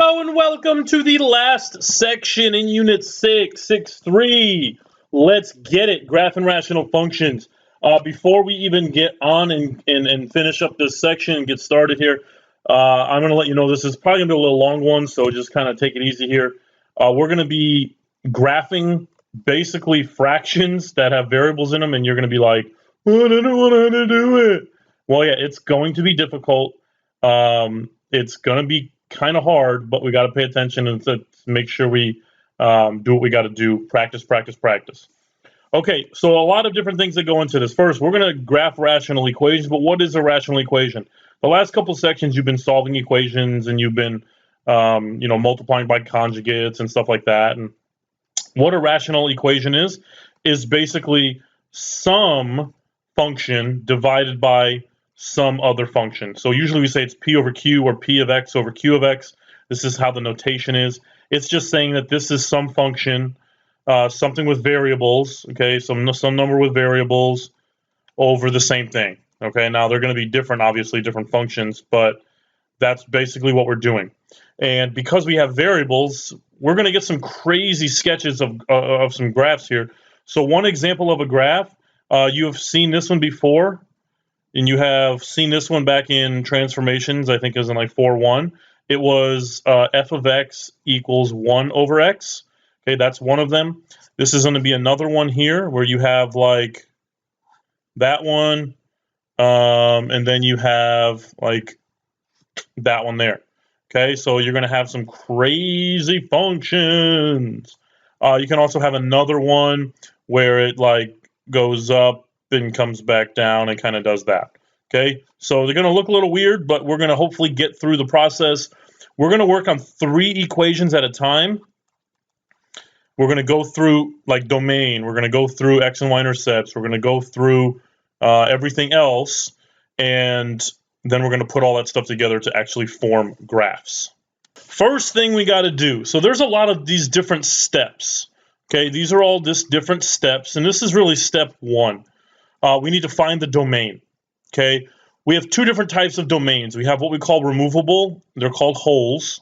Hello and welcome to the last section in Unit 663. Let's get it, graph and rational functions. Before we even get on and finish up this section and get started here, I'm going to let you know this is probably going to be a little long one, so just kind of take it easy here. We're going to be graphing basically fractions that have variables in them, and you're going to be like, oh, I don't know how to do it. Well, yeah, it's going to be difficult. It's going to be kind of hard, but we got to pay attention and to make sure we do what we got to do. Practice, practice, practice. Okay, so a lot of different things that go into this. First, we're going to graph rational equations, but what is a rational equation? The last couple sections, you've been solving equations and you've been, multiplying by conjugates and stuff like that. And what a rational equation is basically some function divided by some other function. So usually we say it's p over q or p of x over q of x. This is how the notation is. It's just saying that this is some function, something with variables, okay, some number with variables over the same thing. Okay, now they're going to be different, obviously, different functions, but that's basically what we're doing. And because we have variables, we're going to get some crazy sketches of some graphs here. So one example of a graph, you have seen this one before. And you have seen this one back in transformations, I think it was in like 4.1. It was f of x equals 1 over x. Okay, that's one of them. This is going to be another one here where you have like that one, and then you have like that one there. Okay, so you're going to have some crazy functions. You can also have another one where it like goes up and comes back down and kind of does that. Okay, so they're going to look a little weird, but we're going to hopefully get through the process. We're going to work on 3 equations at a time. We're going to go through like domain. We're going to go through x and y intercepts. We're going to go through everything else, and then we're going to put all that stuff together to actually form graphs. First thing we got to do, so there's a lot of these different steps. Okay, these are all just different steps, and this is really step 1. We need to find the domain. Okay, we have 2 different types of domains. We have what we call removable, they're called holes,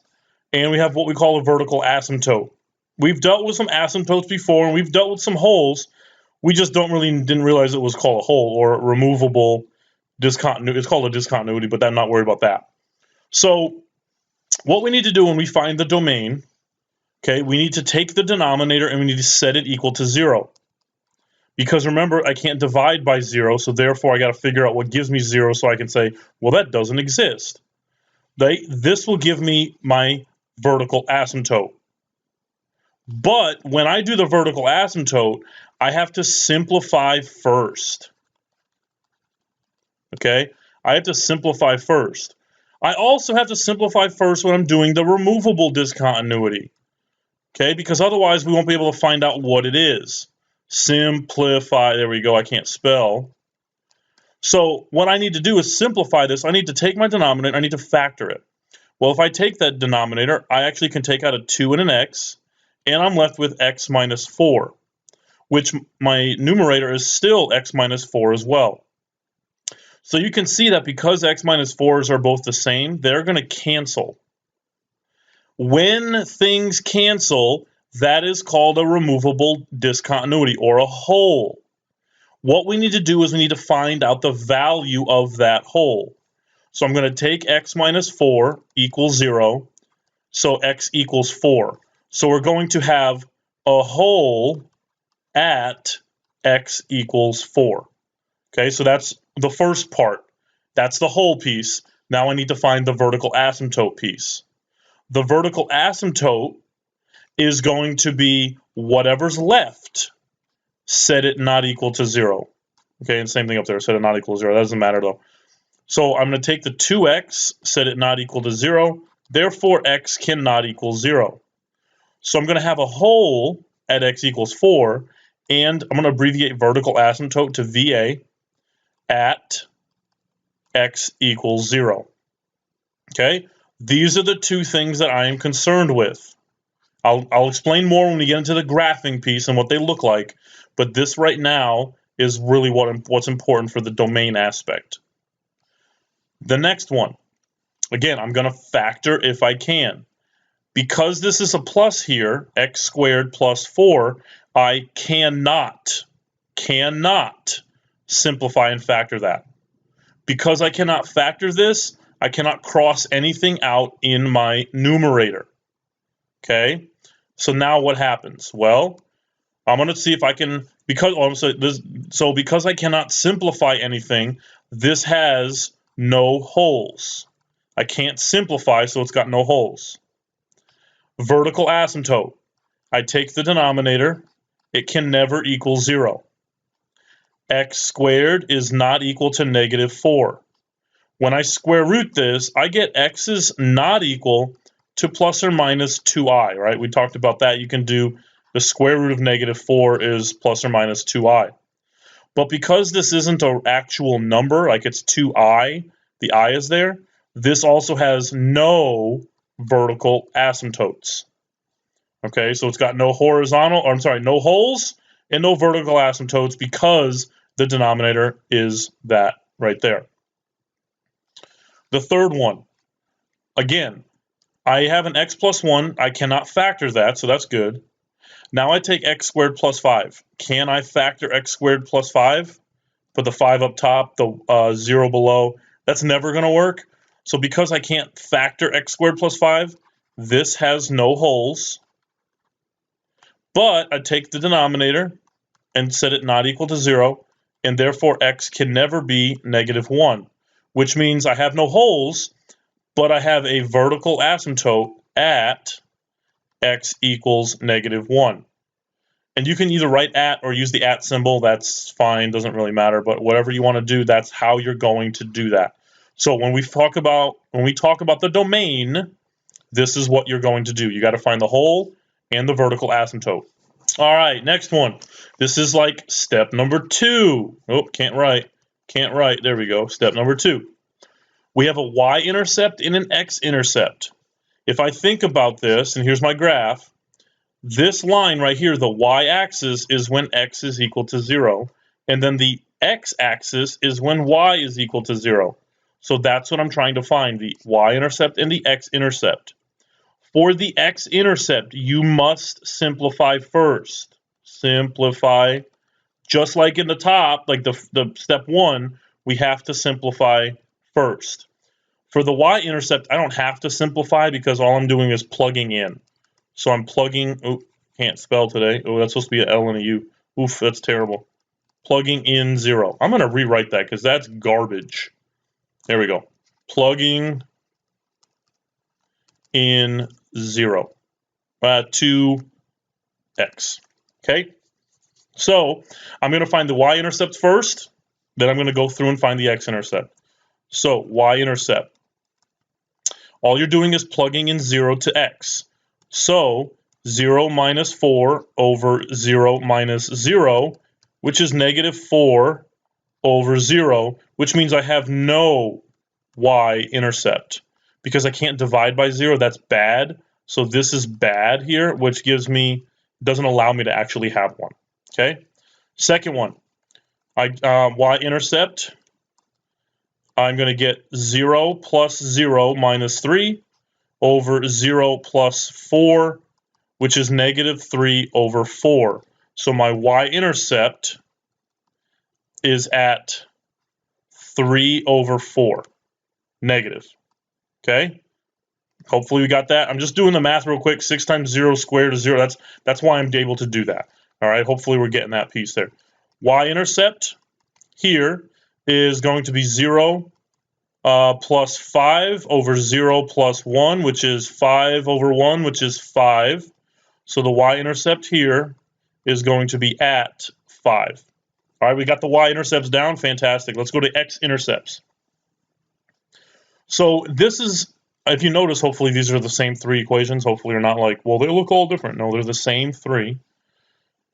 and we have what we call a vertical asymptote. We've dealt with some asymptotes before, and we've dealt with some holes. We just didn't realize it was called a hole or a removable discontinuity. It's called a discontinuity, but I'm not worried about that. So what we need to do when we find the domain, okay, we need to take the denominator and we need to set it equal to 0. Because remember, I can't divide by 0, so therefore I got to figure out what gives me 0 so I can say, well, that doesn't exist. This will give me my vertical asymptote. But when I do the vertical asymptote, I have to simplify first. Okay? I have to simplify first. I also have to simplify first when I'm doing the removable discontinuity. Okay? Because otherwise we won't be able to find out what it is. Simplify, there we go, I can't spell. So what I need to do is simplify this. I need to take my denominator, I need to factor it. Well, if I take that denominator, I actually can take out a 2 and an x, and I'm left with x minus 4, which my numerator is still x minus 4 as well. So you can see that because x minus 4s are both the same, they're going to cancel. When things cancel, that is called a removable discontinuity or a hole. What we need to do is we need to find out the value of that hole. So I'm going to take x minus 4 equals 0, so x equals 4. So we're going to have a hole at x equals 4. Okay, so that's the first part. That's the hole piece. Now I need to find the vertical asymptote piece. The vertical asymptote is going to be whatever's left, set it not equal to 0. Okay, and same thing up there, set it not equal to 0. That doesn't matter though. So I'm going to take the 2x, set it not equal to 0. Therefore, x cannot equal 0. So I'm going to have a hole at x equals 4, and I'm going to abbreviate vertical asymptote to VA at x equals 0. Okay, these are the 2 things that I am concerned with. I'll explain more when we get into the graphing piece and what they look like, but this right now is really what's important for the domain aspect. The next one, again, I'm going to factor if I can. Because this is a plus here, x squared plus 4, I cannot simplify and factor that. Because I cannot factor this, I cannot cross anything out in my numerator. Okay? So now what happens? Well, I'm going to see if I can, because I cannot simplify anything, this has no holes. I can't simplify, so it's got no holes. Vertical asymptote. I take the denominator. It can never equal 0. X squared is not equal to negative 4. When I square root this, I get x is not equal to plus or minus 2i, right? We talked about that. You can do the square root of negative 4 is plus or minus 2i. But because this isn't an actual number, like it's 2i, the I is there, this also has no vertical asymptotes. Okay, so it's got no no holes and no vertical asymptotes because the denominator is that right there. The third one, again, I have an x plus 1. I cannot factor that, so that's good. Now I take x squared plus 5. Can I factor x squared plus 5? Put the 5 up top, the 0 below. That's never going to work. So because I can't factor x squared plus 5, this has no holes. But I take the denominator and set it not equal to 0, and therefore x can never be negative 1, which means I have no holes, but I have a vertical asymptote at x equals negative 1. And you can either write at or use the at symbol. That's fine, doesn't really matter. But whatever you want to do, that's how you're going to do that. So when we talk about the domain, this is what you're going to do. You got to find the hole and the vertical asymptote. All right, next one. This is like step number 2. Oh, can't write. There we go. Step number 2. We have a y-intercept and an x-intercept. If I think about this, and here's my graph, this line right here, the y-axis, is when x is equal to 0, and then the x-axis is when y is equal to 0. So that's what I'm trying to find, the y-intercept and the x-intercept. For the x-intercept, you must simplify first. Simplify. Just like in the top, like the step 1, we have to simplify first. For the y-intercept, I don't have to simplify because all I'm doing is plugging in. So I'm plugging, oh, can't spell today. Oh, that's supposed to be an L and a U. Oof, that's terrible. Plugging in 0. I'm going to rewrite that because that's garbage. There we go. Plugging in 0 to x. Okay? So I'm going to find the y-intercept first. Then I'm going to go through and find the x-intercept. So y-intercept. All you're doing is plugging in 0 to x. So 0 minus 4 over 0 minus 0, which is negative 4 over 0, which means I have no y-intercept. Because I can't divide by 0, that's bad. So this is bad here, which doesn't allow me to actually have one. Okay? Second one, y-intercept. I'm going to get 0 plus 0 minus 3 over 0 plus 4, which is negative 3 over 4. So my y-intercept is at 3 over 4, negative. Okay? Hopefully we got that. I'm just doing the math real quick. 6 times 0 squared is 0. That's why I'm able to do that. All right? Hopefully we're getting that piece there. Y-intercept here is going to be 0 plus 5 over 0 plus 1, which is 5 over 1, which is 5. So the y-intercept here is going to be at 5. All right, we got the y-intercepts down. Fantastic. Let's go to x-intercepts. So this is, if you notice, hopefully these are the same 3 equations. Hopefully you're not like, well, they look all different. No, they're the same 3.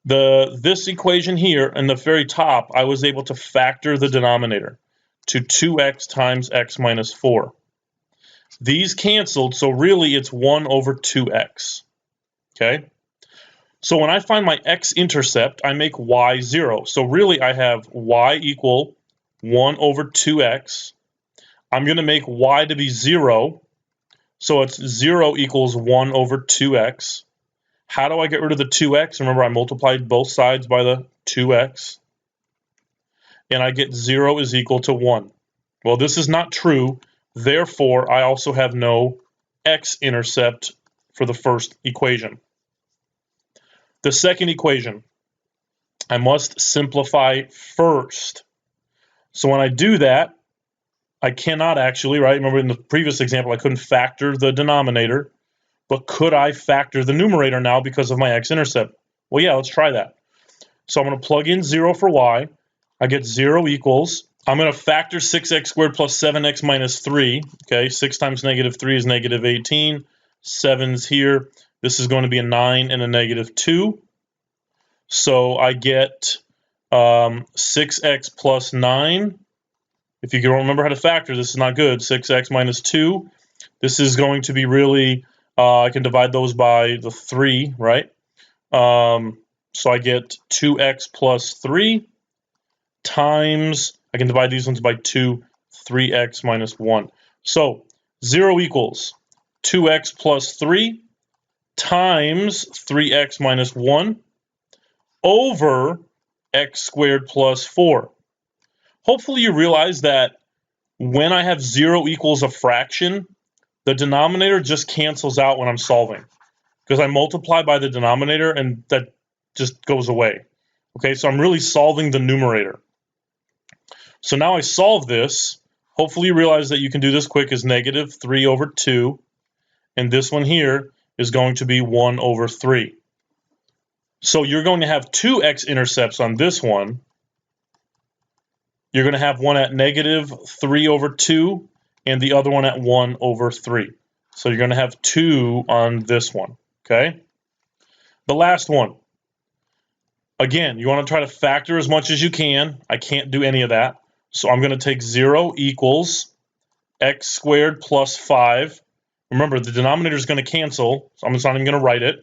This equation here in the very top, I was able to factor the denominator to 2x times x minus 4. These canceled, so really it's 1 over 2x. Okay? So when I find my x-intercept, I make y 0. So really I have y equal 1 over 2x. I'm going to make y to be 0. So it's 0 equals 1 over 2x. How do I get rid of the 2x? Remember, I multiplied both sides by the 2x. And I get 0 is equal to 1. Well, this is not true. Therefore, I also have no x-intercept for the first equation. The second equation, I must simplify first. So when I do that, I cannot actually, right? Remember in the previous example, I couldn't factor the denominator, but could I factor the numerator now because of my x-intercept? Well, yeah, let's try that. So I'm going to plug in 0 for y. I get 0 equals, I'm going to factor 6x squared plus 7x minus 3. Okay, 6 times negative 3 is negative 18. 7's here. This is going to be a 9 and a negative 2. So I get 6x plus 9. If you don't remember how to factor, this is not good. 6x minus 2. This is going to be really, I can divide those by the 3, right? So I get 2x plus 3 times, I can divide these ones by 2, 3x minus 1. So 0 equals 2x plus 3 times 3x minus 1 over x squared plus 4. Hopefully you realize that when I have 0 equals a fraction, the denominator just cancels out when I'm solving, because I multiply by the denominator and that just goes away. Okay, so I'm really solving the numerator. So now I solve this. Hopefully you realize that you can do this quick as negative 3 over 2. And this one here is going to be 1 over 3. So you're going to have two x-intercepts on this one. You're going to have one at negative 3 over 2 and the other one at 1 over 3. So you're going to have 2 on this one, okay? The last one. Again, you want to try to factor as much as you can. I can't do any of that. So I'm going to take 0 equals x squared plus 5. Remember, the denominator is going to cancel, so I'm just not even going to write it.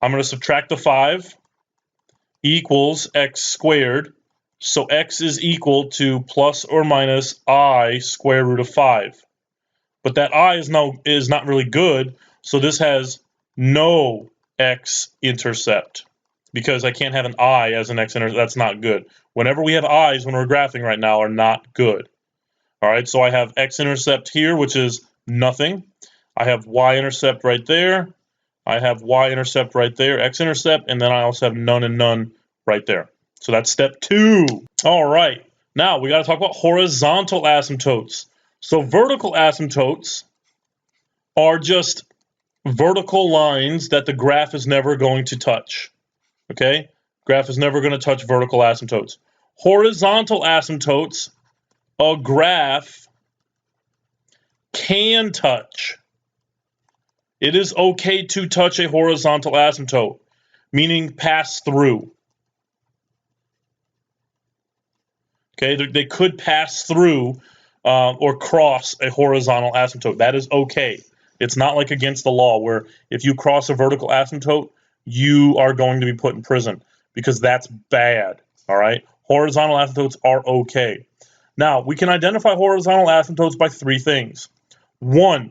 I'm going to subtract the 5 equals x squared. So x is equal to plus or minus I square root of 5. But that I is not really good, so this has no x-intercept because I can't have an I as an x-intercept. That's not good. Whenever we have i's when we're graphing right now are not good. All right, so I have x-intercept here, which is nothing. I have y-intercept right there. I have y-intercept right there, x-intercept, and then I also have none and none right there. So that's step 2. All right, now we got to talk about horizontal asymptotes. So vertical asymptotes are just vertical lines that the graph is never going to touch. Okay, graph is never going to touch vertical asymptotes. Horizontal asymptotes, a graph can touch. It is okay to touch a horizontal asymptote, meaning pass through. Okay, they could pass through or cross a horizontal asymptote. That is okay. It's not like against the law where if you cross a vertical asymptote, you are going to be put in prison, because that's bad. All right, horizontal asymptotes are okay. Now, we can identify horizontal asymptotes by 3 things. 1,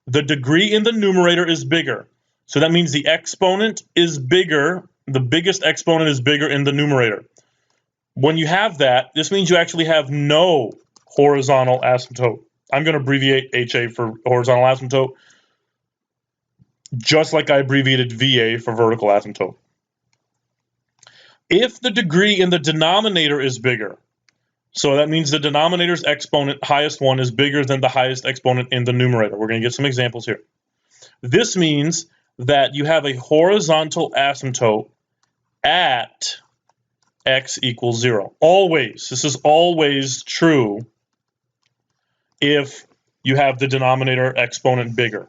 the degree in the numerator is bigger. So that means the exponent is bigger. The biggest exponent is bigger in the numerator. When you have that, this means you actually have no horizontal asymptote. I'm going to abbreviate HA for horizontal asymptote, just like I abbreviated VA for vertical asymptote. If the degree in the denominator is bigger, so that means the denominator's exponent, highest one, is bigger than the highest exponent in the numerator. We're going to get some examples here. This means that you have a horizontal asymptote at x equals 0. Always. This is always true if you have the denominator exponent bigger.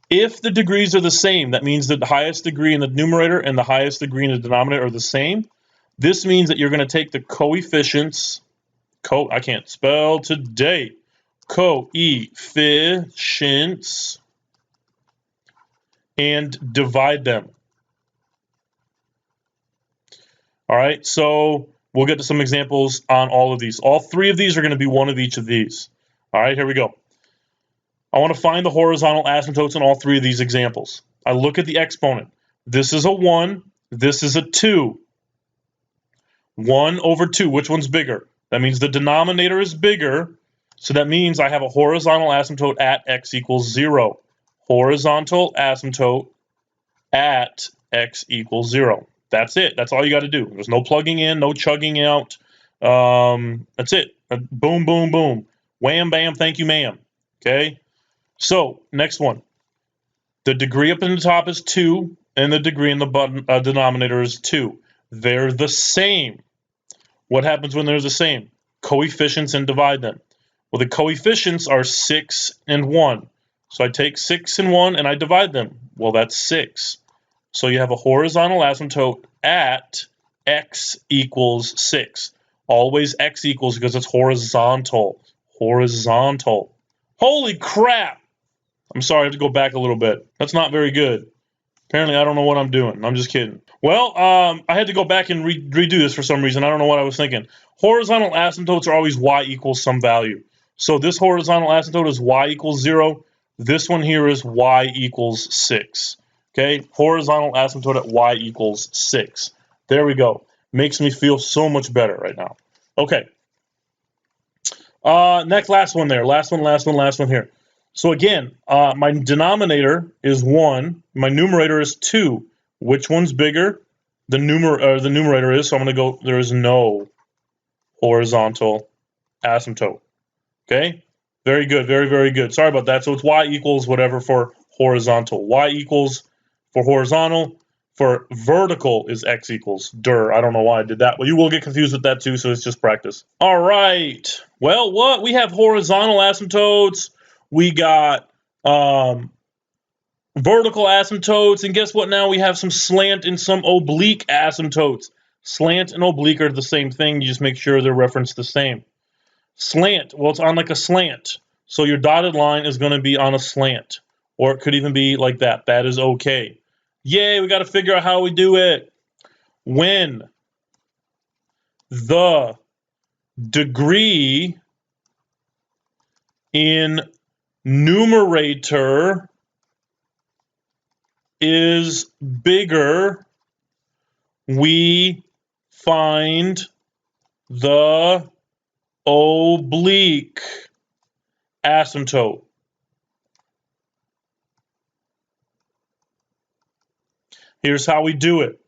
If the degrees are the same, that means that the highest degree in the numerator and the highest degree in the denominator are the same. This means that you're going to take the coefficients, I can't spell today, coefficients, and divide them. All right, so we'll get to some examples on all of these. All 3 of these are going to be one of each of these. All right, here we go. I want to find the horizontal asymptotes in all three of these examples. I look at the exponent. This is a 1. This is a 2. 1 over 2. Which one's bigger? That means the denominator is bigger. So that means I have a horizontal asymptote at x equals 0. Horizontal asymptote at x equals 0. That's it. That's all you got to do. There's no plugging in, no chugging out. That's it. Boom, boom, boom. Wham, bam, thank you, ma'am. Okay? So, next one. The degree up in the top is 2, and the degree in the denominator is 2. They're the same. What happens when they're the same? Coefficients and divide them. Well, the coefficients are 6 and 1. So I take 6 and 1 and I divide them. Well, that's 6. So you have a horizontal asymptote at x equals 6. Always x equals because it's horizontal. Horizontal. Holy crap! I'm sorry, I have to go back a little bit. That's not very good. Apparently, I don't know what I'm doing. I'm just kidding. Well, I had to go back and redo this for some reason. I don't know what I was thinking. Horizontal asymptotes are always y equals some value. So this horizontal asymptote is y equals 0. This one here is y equals 6. Okay, horizontal asymptote at y equals 6. There we go. Makes me feel so much better right now. Okay. Last one there. Last one here. So again, my denominator is 1. My numerator is 2. Which one's bigger? The numerator is. So I'm going to go. There is no horizontal asymptote. Okay. Very good. Very, very good. Sorry about that. So it's y equals whatever for horizontal. Y equals for horizontal. For vertical is x equals. I don't know why I did that. Well, you will get confused with that too, so it's just practice. All right. Well, what? We have horizontal asymptotes. We got vertical asymptotes. And guess what now? We have some slant and some oblique asymptotes. Slant and oblique are the same thing. You just make sure they're referenced the same. Slant, well, it's on like a slant. So your dotted line is going to be on a slant. Or it could even be like that. That is okay. Yay, we got to figure out how we do it. When the degree in numerator is bigger, we find the oblique asymptote. Here's how we do it.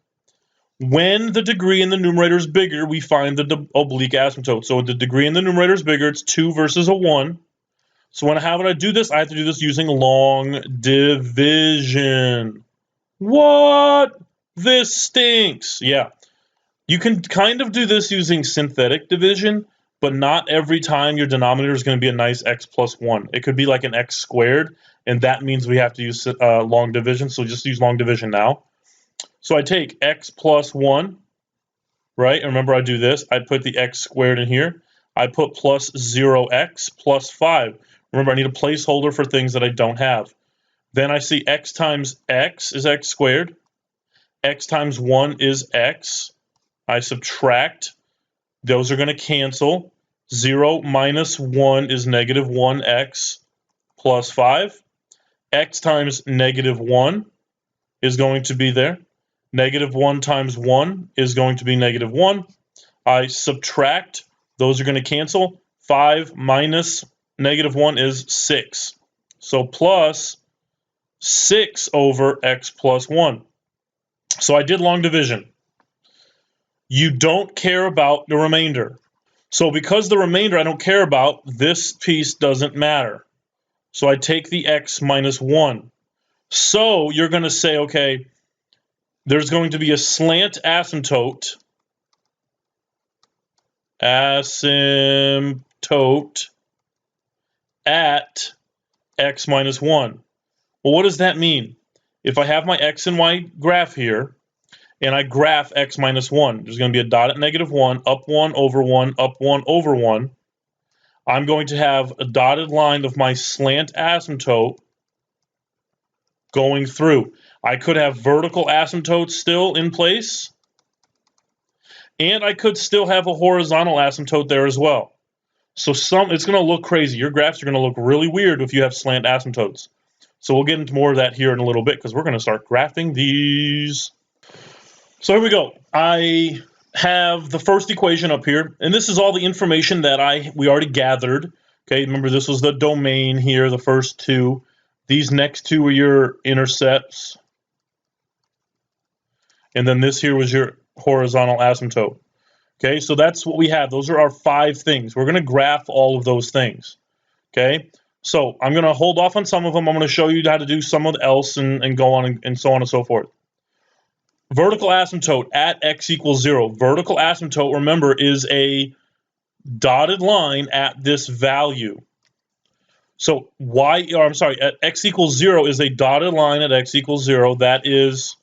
When the degree in the numerator is bigger, we find the oblique asymptote. So the degree in the numerator is bigger. It's 2 versus a 1. So when I do this, I have to do this using long division. What? This stinks. Yeah. You can kind of do this using synthetic division, but not every time your denominator is going to be a nice x plus 1. It could be like an x squared, and that means we have to use long division. So just use long division now. So I take x plus 1, right? And remember, I do this. I put the x squared in here. I put plus 0x plus 5. Remember, I need a placeholder for things that I don't have. Then I see x times x is x squared. X times 1 is x. I subtract. Those are going to cancel. 0 minus 1 is negative 1x plus 5. X times negative 1 is going to be there. Negative 1 times 1 is going to be negative 1. I subtract. Those are going to cancel. 5 minus negative 1 is 6. So plus 6 over x plus 1. So I did long division. You don't care about the remainder. So because the remainder I don't care about, this piece doesn't matter. So I take the x minus 1. So you're going to say, okay, there's going to be a slant asymptote at x minus 1. Well, what does that mean? If I have my x and y graph here, and I graph x minus 1, there's going to be a dot at negative 1, up 1 over 1, up 1 over 1. I'm going to have a dotted line of my slant asymptote going through. I could have vertical asymptotes still in place, and I could still have a horizontal asymptote there as well. So it's going to look crazy. Your graphs are going to look really weird if you have slant asymptotes. So we'll get into more of that here in a little bit because we're going to start graphing these. So here we go. I have the first equation up here, and this is all the information that we already gathered. Okay, remember this was the domain here, the first two. These next two are your intercepts. And then this here was your horizontal asymptote. Okay, so that's what we have. Those are our 5 things. We're going to graph all of those things. Okay, so I'm going to hold off on some of them. I'm going to show you how to do some else and go on and so on and so forth. Vertical asymptote at x equals 0. Vertical asymptote, remember, is a dotted line at this value. So at x equals 0 is a dotted line at x equals 0. That is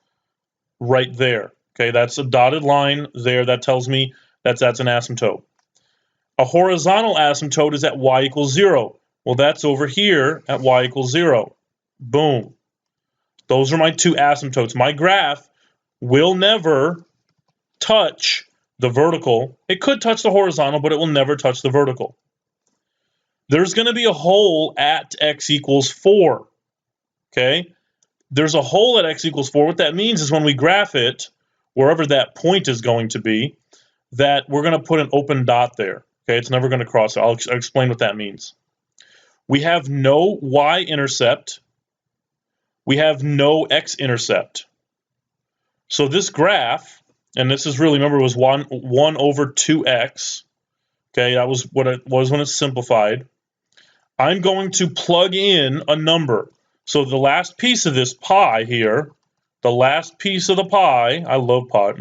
right there. Okay, that's a dotted line there. That tells me that's an asymptote. A horizontal asymptote is at y equals 0. Well, that's over here at y equals 0. Boom. Those are my 2 asymptotes. My graph will never touch the vertical. It could touch the horizontal, but it will never touch the vertical. There's going to be a hole at x equals 4. Okay? There's a hole at x equals 4. What that means is when we graph it, wherever that point is going to be, that we're going to put an open dot there. Okay? It's never going to cross it. I'll explain what that means. We have no y-intercept. We have no x-intercept. So this graph, and this is really, remember, it was 1 over 2x. Okay, that was what it was when it's simplified. I'm going to plug in a number. So the last piece of this pie here, the last piece of the pie, I love pie,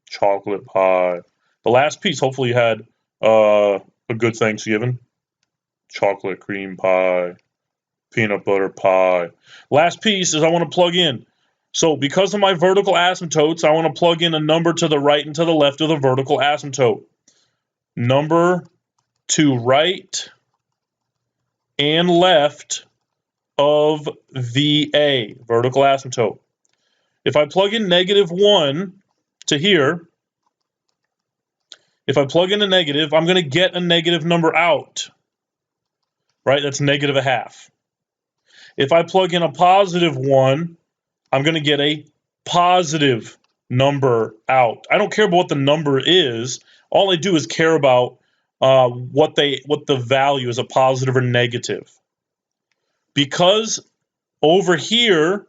chocolate pie. The last piece, hopefully you had a good Thanksgiving. Chocolate cream pie, peanut butter pie. Last piece is I want to plug in. So because of my vertical asymptotes, I want to plug in a number to the right and to the left of the vertical asymptote. Number to right and left of VA, vertical asymptote. If I plug in -1 to here, if I plug in a negative, I'm going to get a negative number out. Right? That's -0.5. If I plug in a +1, I'm going to get a positive number out. I don't care about what the number is. All I do is care about what the value is, a positive or negative. Because over here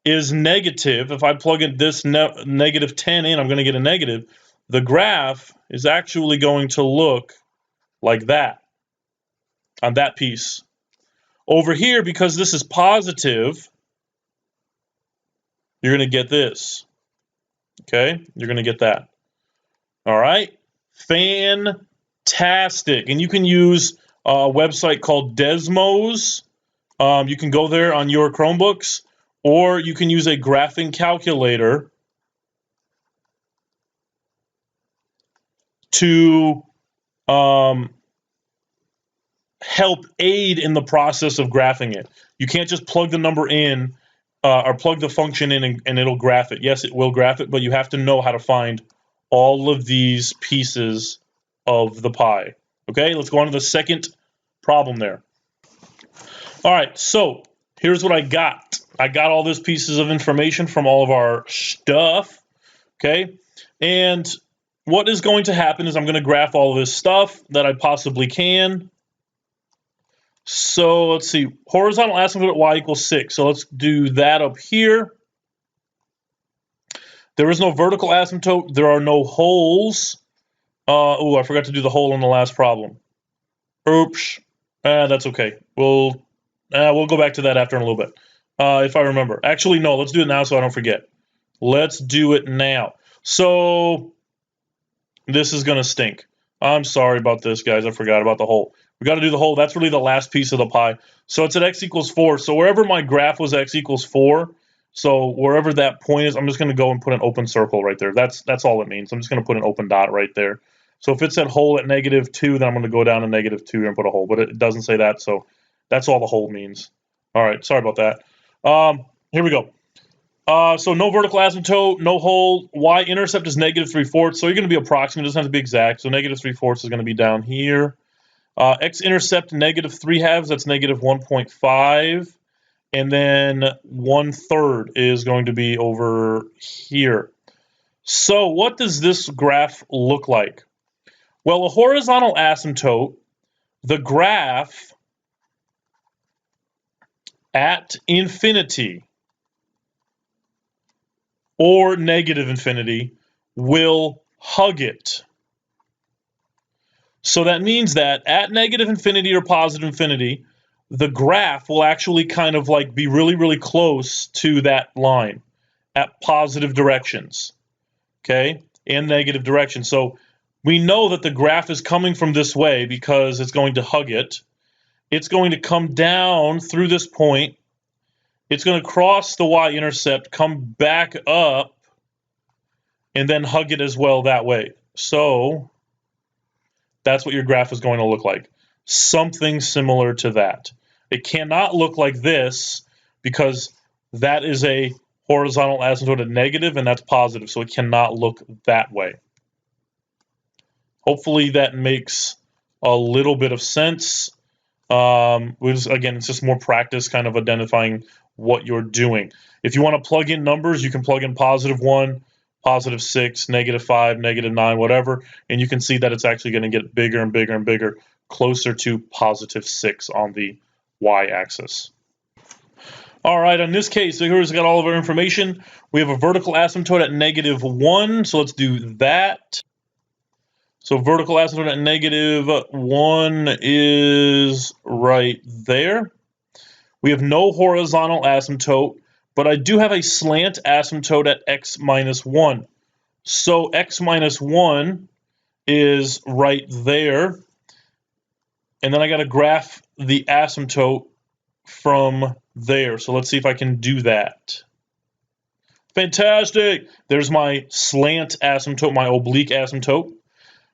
is negative, if I plug in this -10 in, I'm going to get a negative. The graph is actually going to look like that on that piece. Over here, because this is positive, you're going to get this. Okay? You're going to get that. All right? Fantastic. And you can use a website called Desmos. You can go there on your Chromebooks, or you can use a graphing calculator to help aid in the process of graphing it. You can't just plug the number in or plug the function in and it'll graph it. Yes, it will graph it, but you have to know how to find all of these pieces of the pie. Okay, let's go on to the second problem there. All right, so here's what I got. I got all these pieces of information from all of our stuff. Okay, and what is going to happen is I'm going to graph all of this stuff that I possibly can. So let's see, horizontal asymptote at y equals 6. So let's do that up here. There is no vertical asymptote. There are no holes. Oh, I forgot to do the hole in the last problem. Oops. That's okay. We'll go back to that after in a little bit, if I remember. Actually, no, let's do it now so I don't forget. Let's do it now. So this is going to stink. I'm sorry about this, guys. I forgot about the hole. We got to do the hole. That's really the last piece of the pie. So it's at x equals 4. So wherever my graph was x equals 4, so wherever that point is, I'm just going to go and put an open circle right there. That's all it means. I'm just going to put an open dot right there. So if it said hole at -2, then I'm going to go down to -2 and put a hole. But it doesn't say that, so that's all the hole means. All right, sorry about that. Here we go. So no vertical asymptote, no hole. Y-intercept is -3/4, so you're going to be approximate. It doesn't have to be exact. So -3/4 is going to be down here. X-intercept negative 3/2, that's negative 1.5. And then 1/3 is going to be over here. So what does this graph look like? Well, a horizontal asymptote, the graph at infinity or negative infinity will hug it. So that means that at negative infinity or positive infinity, the graph will actually kind of like be really, really close to that line at positive directions, okay, and negative directions. So we know that the graph is coming from this way because it's going to hug it. It's going to come down through this point. It's going to cross the y-intercept, come back up, and then hug it as well that way. So that's what your graph is going to look like. Something similar to that. It cannot look like this because that is a horizontal asymptote at negative and that's positive, so it cannot look that way. Hopefully that makes a little bit of sense. Again, it's just more practice kind of identifying what you're doing. If you want to plug in numbers, you can plug in +1, +6, -5, -9, whatever, and you can see that it's actually going to get bigger and bigger and bigger, closer to +6 on the y-axis. All right, in this case, so here's got all of our information. We have a vertical asymptote at -1, so let's do that. So vertical asymptote at -1 is right there. We have no horizontal asymptote, but I do have a slant asymptote at x-1. So x-1 is right there. And then I got to graph the asymptote from there. So let's see if I can do that. Fantastic. There's my slant asymptote, my oblique asymptote.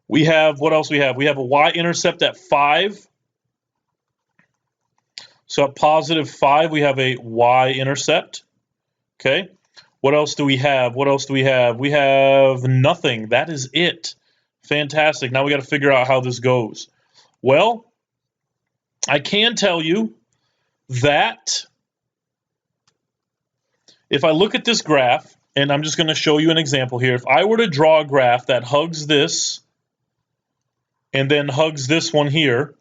We have, what else we have? We have a y-intercept at 5. So at +5, we have a y-intercept. Okay. What else do we have? What else do we have? We have nothing. That is it. Fantastic. Now we got to figure out how this goes. Well, I can tell you that if I look at this graph, and I'm just going to show you an example here. If I were to draw a graph that hugs this and then hugs this one here,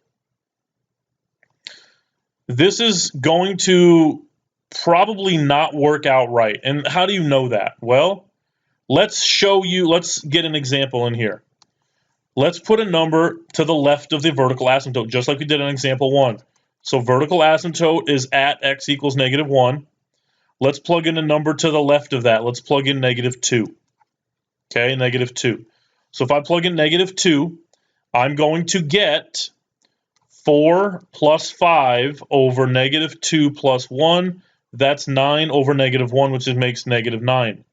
this is going to probably not work out right. And how do you know that? Well, let's get an example in here. Let's put a number to the left of the vertical asymptote, just like we did in example 1. So vertical asymptote is at x equals -1. Let's plug in a number to the left of that. Let's plug in -2. Okay, -2. So if I plug in -2, I'm going to get 4 + 5 over -2 + 1. That's 9 over -1, which makes -9.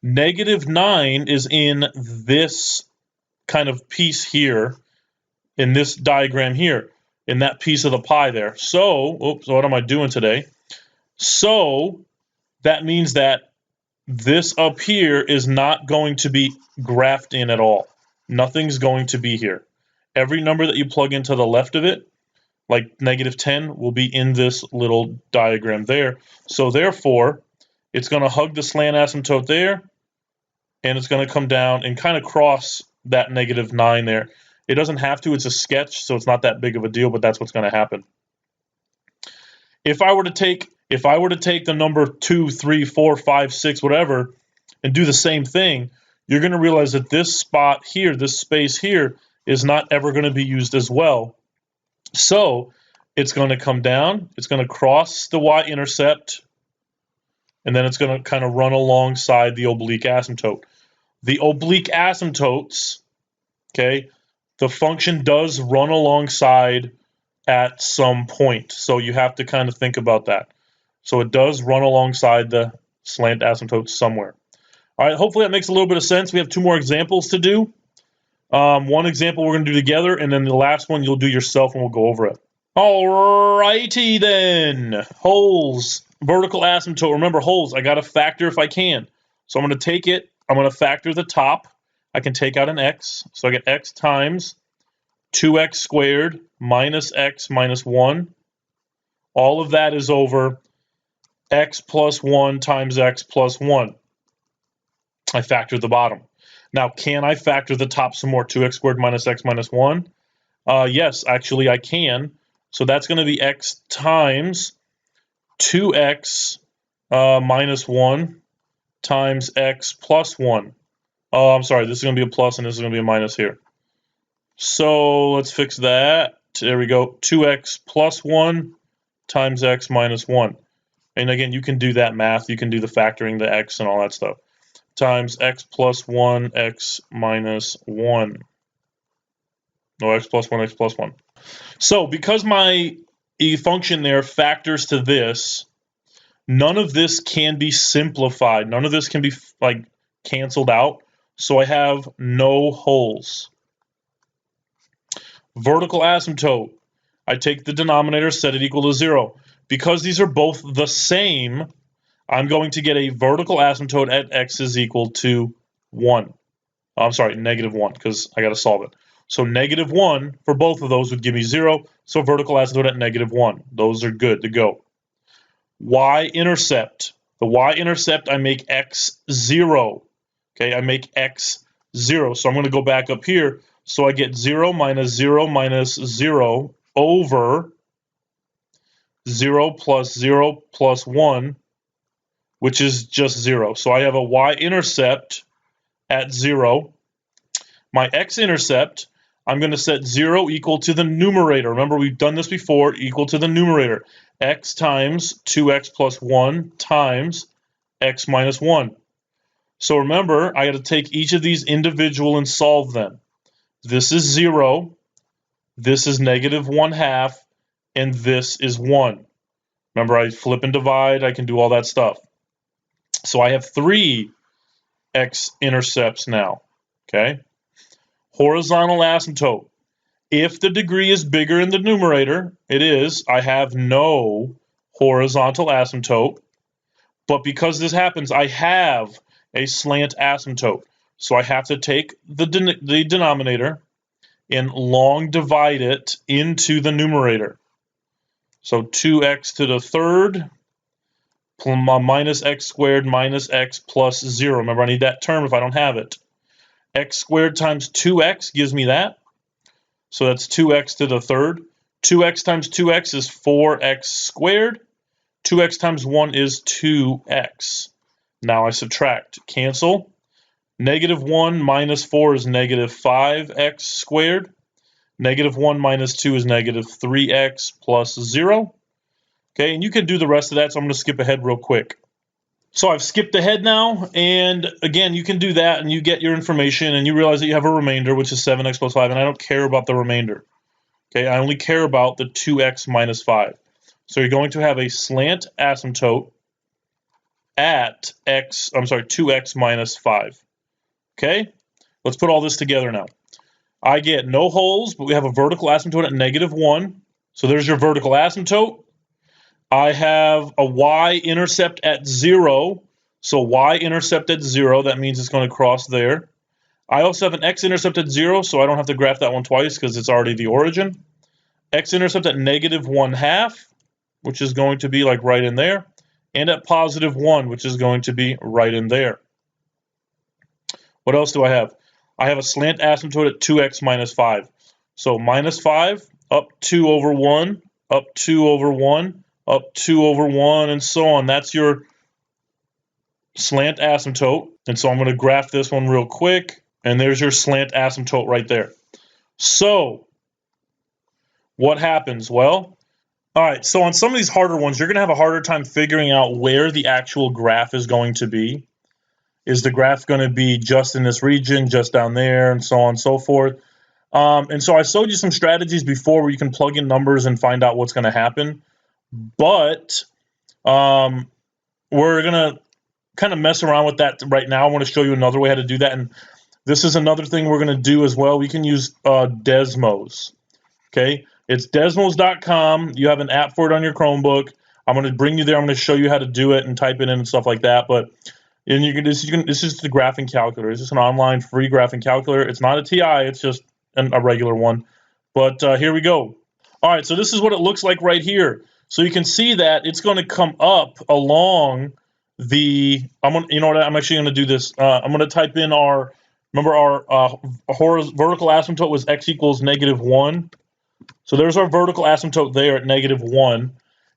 -9 is in this kind of piece here, in this diagram here, in that piece of the pie there. So, oops, what am I doing today? So that means that this up here is not going to be graphed in at all. Nothing's going to be here. Every number that you plug into the left of it, like -10, will be in this little diagram there. So therefore, it's going to hug the slant asymptote there, and it's going to come down and kind of cross that -9 there. It doesn't have to. It's a sketch, so it's not that big of a deal, but that's what's going to happen. If I were to take the number 2, 3, 4, 5, 6, whatever, and do the same thing, you're going to realize that this spot here, this space here, is not ever going to be used as well. So it's going to come down, it's going to cross the y-intercept, and then it's going to kind of run alongside the oblique asymptote. The oblique asymptotes, okay, the function does run alongside at some point. So you have to kind of think about that. So it does run alongside the slant asymptote somewhere. All right, hopefully that makes a little bit of sense. We have 2 more examples to do. One example we're going to do together, and then the last one you'll do yourself, and we'll go over it. All righty then. Holes, vertical asymptote. Remember, holes, I got to factor if I can. So I'm going to take it. I'm going to factor the top. I can take out an x. So I get x times 2x squared minus x minus 1. All of that is over x plus 1 times x plus 1. I factor the bottom. Now, can I factor the top some more? 2x squared minus x minus 1? Yes, actually I can. So that's going to be x times 2x minus 1 times x plus 1. Oh, I'm sorry, this is going to be a plus and this is going to be a minus here. So let's fix that. There we go. 2x plus 1 times x minus 1. And again, you can do that math. You can do the factoring, the x and all that stuff. Times x plus 1, x minus 1. No, x plus 1, x plus 1. So because my function there factors to this, none of this can be simplified. None of this can be like canceled out. So I have no holes. Vertical asymptote. I take the denominator, set it equal to 0. Because these are both the same, I'm going to get a vertical asymptote at x is equal to 1. I'm sorry, negative 1, because I got to solve it. So negative 1 for both of those would give me 0. So vertical asymptote at negative 1. Those are good to go. Y-intercept. The y-intercept, I make x 0. Okay, I make x 0. So I'm going to go back up here. So I get 0 minus 0 minus 0 over 0 plus 1, which is just 0. So I have a y-intercept at 0. My x-intercept, I'm going to set 0 equal to the numerator. Remember, we've done this before, equal to the numerator. X times 2x plus 1 times x minus 1. So remember, I got to take each of these individual and solve them. This is 0, this is negative 1/2, and this is 1. Remember, I flip and divide, I can do all that stuff. So I have 3 x-intercepts now, okay? Horizontal asymptote. If the degree is bigger in the numerator, it is, I have no horizontal asymptote. But because this happens, I have a slant asymptote. So I have to take the denominator and long divide it into the numerator. So 2x to the third minus x squared minus x plus 0. Remember, I need that term if I don't have it. X squared times 2x gives me that. So that's 2x to the third. 2x times 2x is 4x squared. 2x times 1 is 2x. Now I subtract. Cancel. Negative 1 minus 4 is negative 5x squared. Negative 1 minus 2 is negative 3x plus 0. Okay, and you can do the rest of that, so I'm going to skip ahead real quick. So I've skipped ahead now, and again, you can do that, and you get your information, and you realize that you have a remainder, which is 7x plus 5, and I don't care about the remainder. Okay, I only care about the 2x minus 5. So you're going to have a slant asymptote at 2x minus 5. Okay, let's put all this together now. I get no holes, but we have a vertical asymptote at negative 1. So there's your vertical asymptote. I have a y-intercept at 0. So y-intercept at 0, that means it's going to cross there. I also have an x-intercept at 0, so I don't have to graph that one twice because it's already the origin. X-intercept at negative 1/2, which is going to be like right in there. And at positive 1, which is going to be right in there. What else do I have? I have a slant asymptote at 2x minus 5. So minus 5, up 2 over 1, up 2 over 1, up 2 over 1, and so on. That's your slant asymptote. And so I'm going to graph this one real quick. And there's your slant asymptote right there. So what happens? Well, all right, so on some of these harder ones, you're going to have a harder time figuring out where the actual graph is going to be. Is the graph going to be just in this region, just down there, and so on and so forth? And so I showed you some strategies before where you can plug in numbers and find out what's going to happen. But we're going to kind of mess around with that right now. I want to show you another way how to do that. And this is another thing we're going to do as well. We can use Desmos. Okay, it's Desmos.com. You have an app for it on your Chromebook. I'm going to bring you there. I'm going to show you how to do it and type it in and stuff like that. But and this is the graphing calculator. It's just an online free graphing calculator. It's not a TI. It's just a regular one. But here we go. All right, so this is what it looks like right here. So you can see that it's going to come up along the. You know what? I'm actually going to do this. I'm going to type in our. Remember our vertical asymptote was x equals -1. So there's our vertical asymptote there at -1,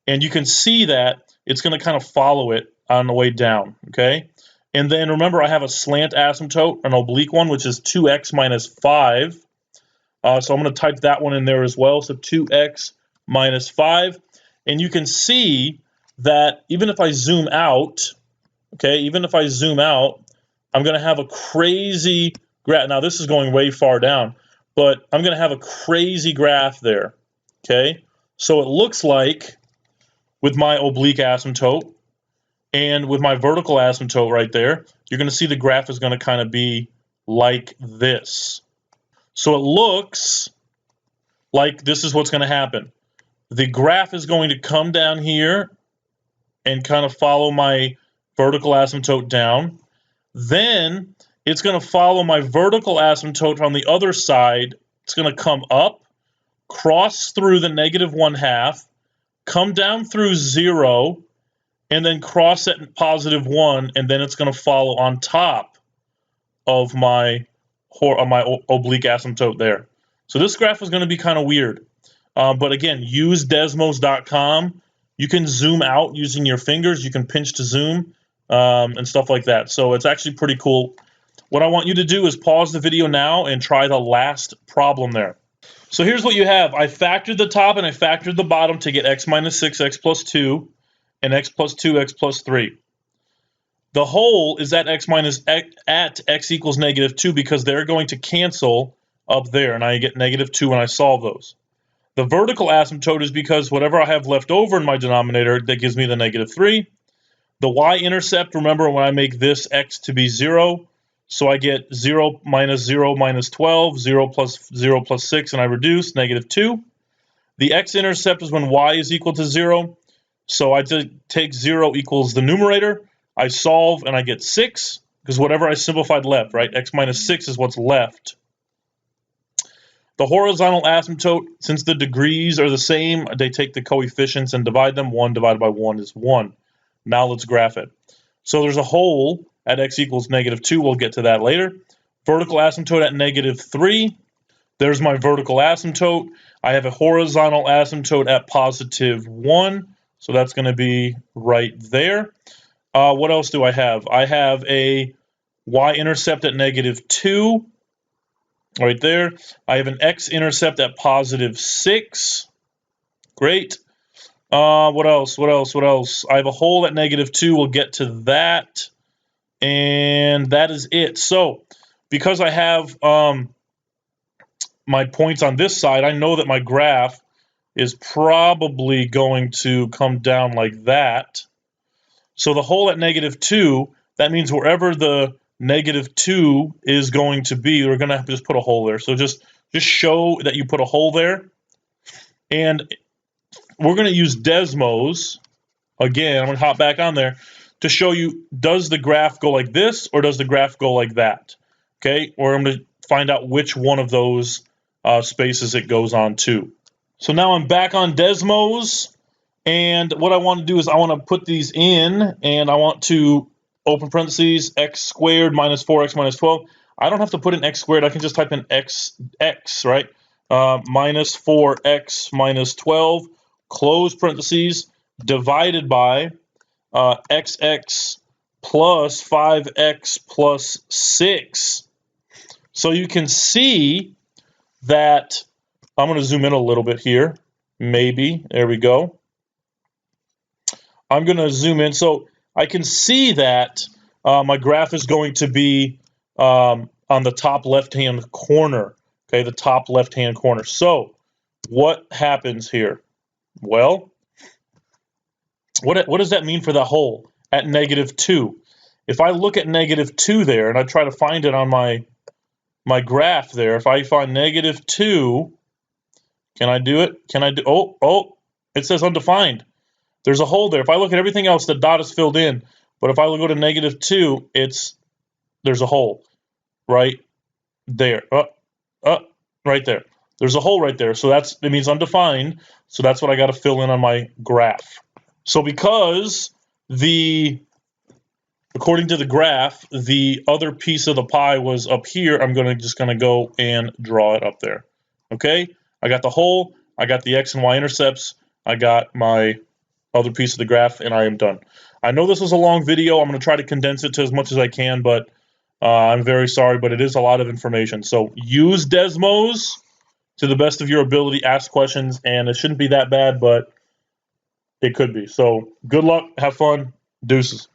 and you can see that it's going to kind of follow it on the way down. Okay, and then remember I have a slant asymptote, an oblique one, which is 2x minus 5. So I'm going to type that one in there as well. So 2x minus 5. And you can see that even if I zoom out, okay, even if I zoom out, I'm going to have a crazy graph. Now, this is going way far down, but I'm going to have a crazy graph there, okay? So it looks like with my oblique asymptote and with my vertical asymptote right there, you're going to see the graph is going to kind of be like this. So it looks like this is what's going to happen. The graph is going to come down here and kind of follow my vertical asymptote down. Then it's going to follow my vertical asymptote on the other side. It's going to come up, cross through the -1/2, come down through 0, and then cross at +1, and then it's going to follow on top of my oblique asymptote there. So this graph is going to be kind of weird. But again, use Desmos.com. You can zoom out using your fingers. You can pinch to zoom and stuff like that. So it's actually pretty cool. What I want you to do is pause the video now and try the last problem there. So here's what you have. I factored the top and I factored the bottom to get x minus 6, x plus 2, and x plus 2, x plus 3. The whole is at x equals -2 because they're going to cancel up there, and I get -2 when I solve those. The vertical asymptote is because whatever I have left over in my denominator, that gives me the -3. The y-intercept, remember when I make this x to be 0, so I get 0 minus 0 minus 12, 0 plus 6, and I reduce, -2. The x-intercept is when y is equal to 0, so I take 0 equals the numerator, I solve, and I get 6, because whatever I simplified left, right? X minus 6 is what's left. The horizontal asymptote, since the degrees are the same, they take the coefficients and divide them. 1 divided by 1 is 1. Now let's graph it. So there's a hole at x equals -2. We'll get to that later. Vertical asymptote at -3. There's my vertical asymptote. I have a horizontal asymptote at +1. So that's going to be right there. What else do I have? I have a y-intercept at -2. Right there. I have an x-intercept at +6. Great. What else? What else? What else? I have a hole at -2. We'll get to that. And that is it. So because I have my points on this side, I know that my graph is probably going to come down like that. So the hole at -2, that means wherever the -2 is going to be, we're going to have to just put a hole there. So just show that you put a hole there. And we're going to use Desmos. Again, I'm going to hop back on there to show you, does the graph go like this or does the graph go like that? Okay, or I'm going to find out which one of those spaces it goes on to. So now I'm back on Desmos. And what I want to do is I want to put these in, and I want to open parentheses, x squared minus 4x minus 12. I don't have to put in x squared. I can just type in x, right? Minus 4x minus 12, close parentheses, divided by xx plus 5x plus 6. So you can see that, I'm going to zoom in a little bit here. Maybe. There we go. I'm going to zoom in. So I can see that my graph is going to be on the top left-hand corner. Okay, the top left-hand corner. So what happens here? Well, what does that mean for the hole at -2? If I look at -2 there, and I try to find it on my graph there, if I find -2, can I do it? Can I do? Oh, it says undefined. There's a hole there. If I look at everything else, the dot is filled in. But if I go to -2, there's a hole right there. Right there. There's a hole right there. So it means undefined. So that's what I got to fill in on my graph. So because according to the graph, the other piece of the pie was up here, I'm just gonna go and draw it up there. Okay? I got the hole, I got the X and Y intercepts, I got my other piece of the graph, and I am done. I know this was a long video. I'm gonna try to condense it to as much as I can, but I'm very sorry, but it is a lot of information. So use Desmos to the best of your ability, ask questions, and it shouldn't be that bad, but it could be. So good luck, have fun, deuces.